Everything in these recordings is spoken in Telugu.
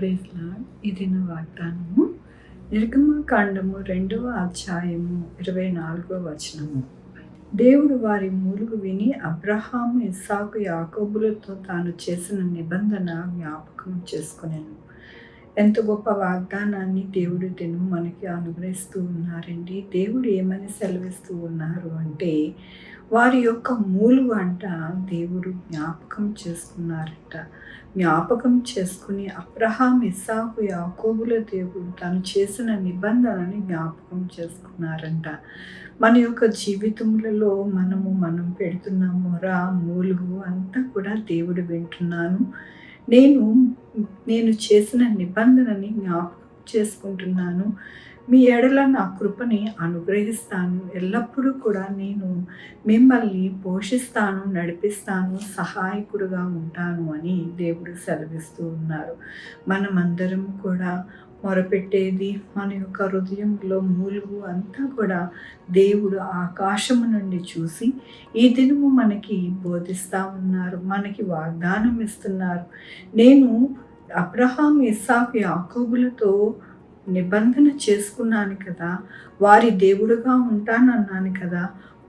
Praise lord. ఈ దిన వాగ్దానము నిర్గమకాండము 2వ అధ్యాయము 24వ వచనము. దేవుడు వారి మూలుగు విని అబ్రహాము, ఇస్సాకు, యాకోబులతో తాను చేసిన నిబంధన జ్ఞాపకం చేసుకొనెను. ఎంత గొప్ప వాగ్దానాన్ని దేవుడు దినం మనకి అనుగ్రహిస్తూ ఉన్నారండి. దేవుడు ఏమని సెలవిస్తూ ఉన్నారు అంటే, వారి యొక్క మూలుగు అంట దేవుడు జ్ఞాపకం చేసుకున్నారట. జ్ఞాపకం చేసుకుని అబ్రహాం, ఇస్సాకు, యాకోబుల దేవుడు తను చేసిన నిబంధనని జ్ఞాపకం చేసుకున్నారంట. మన యొక్క జీవితములలో మనం పెడుతున్న మొర, మూలుగు అంతా కూడా దేవుడు వింటున్నాను. నేను చేసిన నిబంధనని జ్ఞాపకం చేసుకుంటున్నాను. మీ ఎడల నా కృపని అనుగ్రహిస్తాను. ఎల్లప్పుడూ కూడా నేను మిమ్మల్ని పోషిస్తాను, నడిపిస్తాను, సహాయకుడుగా ఉంటాను అని దేవుడు సెలవిస్తూ ఉన్నారు. మనమందరం కూడా మొరపెట్టేది, మన యొక్క హృదయంలో మూలుగు అంతా కూడా దేవుడు ఆకాశము నుండి చూసి ఈ దినము మనకి బోధిస్తూ ఉన్నారు, మనకి వాగ్దానం ఇస్తున్నారు. నేను అబ్రహాం, ఇస్సాకు, యాకోబులతో నిబంధన చేసుకున్నాను కదా, వారి దేవుడుగా ఉంటానన్నాను కదా,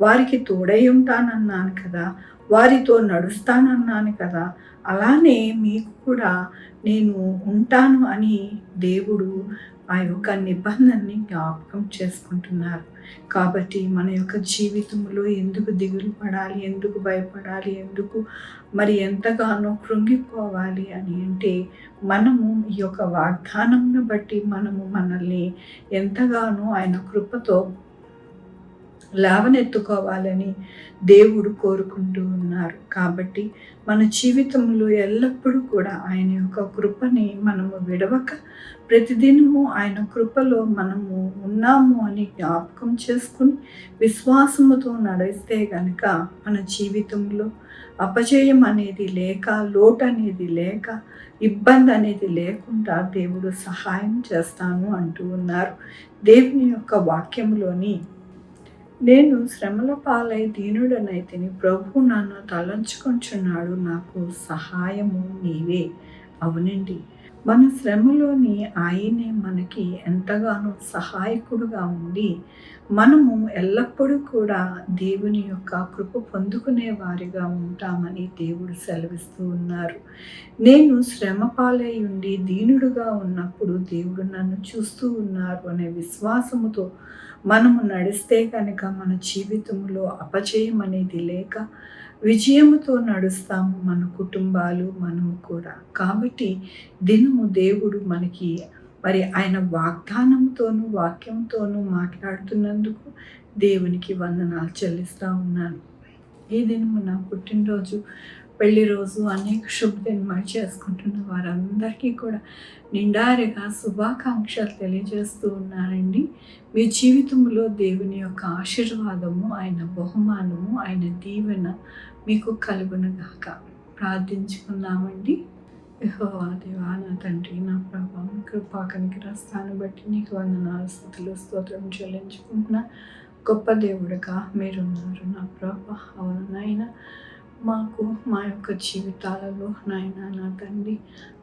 వారికి తోడై ఉంటానన్నాను కదా, వారితో నడుస్తానన్నాను కదా, అలానే మీకు కూడా నేను ఉంటాను అని దేవుడు ఆ యొక్క నిబంధనని జ్ఞాపకం చేసుకుంటున్నారు. కాబట్టి మన యొక్క జీవితంలో ఎందుకు దిగులు పడాలి, ఎందుకు భయపడాలి, ఎందుకు మరి ఎంతగానో కృంగిపోవాలి అని అంటే, మనము ఈ యొక్క వాగ్దానంను బట్టి మనల్ని ఎంతగానో ఆయన కృపతో లేవనెత్తుకోవాలని దేవుడు కోరుకుంటూ ఉన్నారు. కాబట్టి మన జీవితంలో ఎల్లప్పుడూ కూడా ఆయన యొక్క కృపని మనము విడవక ప్రతిదినము ఆయన కృపలో మనము ఉన్నాము అని జ్ఞాపకం చేసుకుని విశ్వాసముతో నడిస్తే కనుక మన జీవితంలో అపజయం అనేది లేక, లోటు అనేది లేక, ఇబ్బంది అనేది లేకుండా దేవుడు సహాయం చేస్తాను అంటూ ఉన్నారు. దేవుని యొక్క వాక్యంలోని, నేను శ్రమల పాలై దీనుడనైతిని, ప్రభు నన్ను తలంచుకొంచున్నాడు, నాకు సహాయము నీవే. అవునండి, మన శ్రమలోని ఆయనే మనకి ఎంతగానో సహాయకుడుగా ఉండి మనము ఎల్లప్పుడూ కూడా దేవుని యొక్క కృప పొందుకునే వారిగా ఉంటామని దేవుడు సెలవిస్తూ ఉన్నారు. నేను శ్రమ పాలై ఉండి దీనుడుగా ఉన్నప్పుడు దేవుడు నన్ను చూస్తూ ఉన్నారు అనే విశ్వాసముతో మనము నడిస్తే కనుక మన జీవితంలో అపజయం అనేది లేక విజయముతో నడుస్తాము, మన కుటుంబాలు, మనము కూడా. కాబట్టి దినము దేవుడు మనకి మరి ఆయన వాగ్దానంతోనూ వాక్యంతోనూ మాట్లాడుతున్నందుకు దేవునికి వందనాలు చెల్లిస్తూ ఉన్నాను. ఈ దినము నా పుట్టినరోజు, పెళ్లి రోజు, అనేక శుభదినాలు చేసుకుంటున్న వారందరికీ కూడా నిండారిగా శుభాకాంక్షలు తెలియజేస్తూ ఉన్నానండి. మీ జీవితంలో దేవుని యొక్క ఆశీర్వాదము, ఆయన బహుమానము, ఆయన దీవెన మీకు కలుగునుగాక. ప్రార్థించుకుందామండి. యెహోవా దేవా, నా తండ్రి, నా ప్రభా, కృపా కనికరస్తాను బట్టి నీకు వందనాలు, స్తుతులు, స్తోత్రం చెల్లించుకుంటున్నా. గొప్ప దేవుడుగా మీరున్నారు నా ప్రభా. అవును నాయన, మాకు మా యొక్క జీవితాలలో నాయన, నా తండ్రి,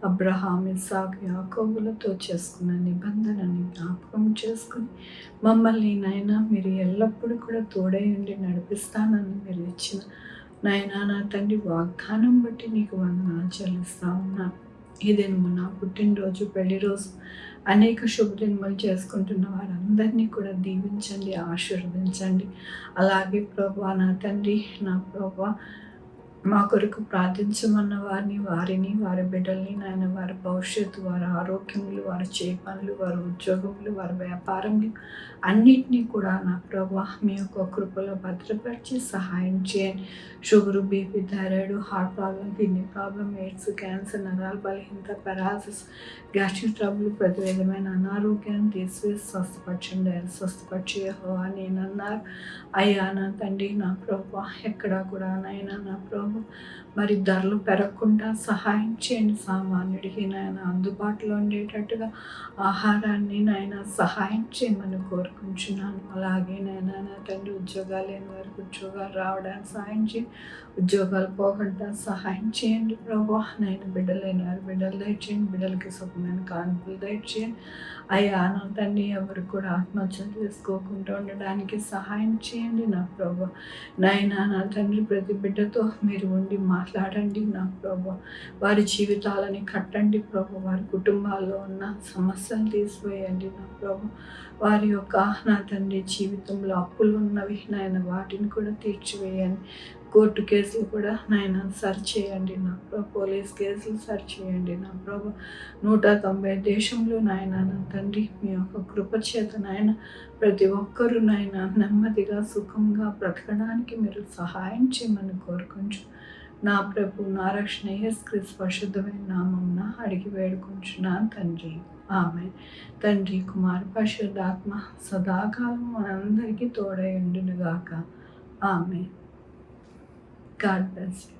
అబ్రహాం, ఇస్సాకు, యాకోబులతో చేసుకున్న నిబంధనని జ్ఞాపకం చేసుకుని మమ్మల్ని నాయన మీరు ఎల్లప్పుడూ కూడా తోడై ఉండి నడిపిస్తానని మీరు ఇచ్చిన నాయన, నా తండ్రి, వాగ్దానం బట్టి నీకు వందనాలు చెల్లిస్తూ ఉన్నాను. ఈ దినము నా పుట్టినరోజు, పెళ్లి రోజు, అనేక శుభదినములు చేసుకుంటున్న వారందరినీ కూడా దీవించండి, ఆశీర్వదించండి. అలాగే ప్రభా, నా తండ్రి, నా ప్రభా, మా కొరకు ప్రార్థించమన్న వారిని, వారి బిడ్డల్ని నాయన, వారి భవిష్యత్తు, వారి ఆరోగ్యములు, వారి చేపనులు, వారి ఉద్యోగములు, వారి వ్యాపారములు అన్నిటినీ కూడా నా ప్రభా మీ యొక్క కృపలో భద్రపరిచి సహాయం చేయండి. Sugar, BP, thyroid, heart problem, kidney problem, AIDS, cancer, నరాల బలహీనత, పెరాలసిస్, గ్యాస్ట్రిక్ ట్రబుల్, ప్రతి విధమైన అనారోగ్యాన్ని తీసివేసి స్వస్థపరచండి. స్వస్థపరిచే యెహోవా నేనన్నారు. అయ్యా నా తండ్రి, నా ప్రభా, ఎక్కడా కూడా నాయన, నా ప్రభా ప్రభు మరి ధరలు పెరగకుండా సహాయం చేయండి. సామాన్యుడికి నాయన అందుబాటులో ఉండేటట్టుగా ఆహారాన్ని నాయన సహాయం చేయమని కోరుకుంటున్నాను. అలాగే నాయన నా తండ్రి ఉద్యోగాలు లేని వారికి ఉద్యోగాలు రావడానికి సహాయం చేయండి. ఉద్యోగాలు పోకుండా సహాయం చేయండి ప్రభు. నాయన బిడ్డలు లేని వారి బిడ్డలు దయచేయండి. బిడ్డలకి సుఖమైన కాన్పులు దయచేయండి. అయ్యా నా తండ్రి ఎవరు కూడా ఆత్మహత్యలు చేసుకోకుండా ఉండడానికి సహాయం చేయండి నా ప్రభు. నాయనా నా తండ్రి ప్రతి బిడ్డతో మీరు ఉండి మాట్లాడండి నా ప్రభు. వారి జీవితాలని కట్టండి ప్రభు. వారి కుటుంబాల్లో ఉన్న సమస్యలు తీసివేయండి నా ప్రభు. వారి యొక్క నా తండ్రి జీవితంలో అప్పులు ఉన్నవి నాయన వాటిని కూడా తీర్చివేయండి. కోర్టు కేసులు కూడా నాయన సరి చేయండి నా ప్రభు. పోలీస్ కేసులు సరి చేయండి నా ప్రభు. 190 దేశంలో నాయన నా తండ్రి మీ యొక్క కృప చేత నాయన ప్రతి ఒక్కరూ నాయన నెమ్మదిగా సుఖంగా బ్రతకడానికి మీరు సహాయం చేయమని కోరుకుంటూ నా ప్రభు నా రక్షణ యేసుక్రీస్తు పరిశుద్ధమైన నామమున అడిగి వేడుకుంటున్నాను తండ్రి. ఆమె తండ్రి కుమార పరిశుద్ధాత్మ సదాకాలం మనందరికీ తోడై ఉండునుగాక. ఆమె. God bless you.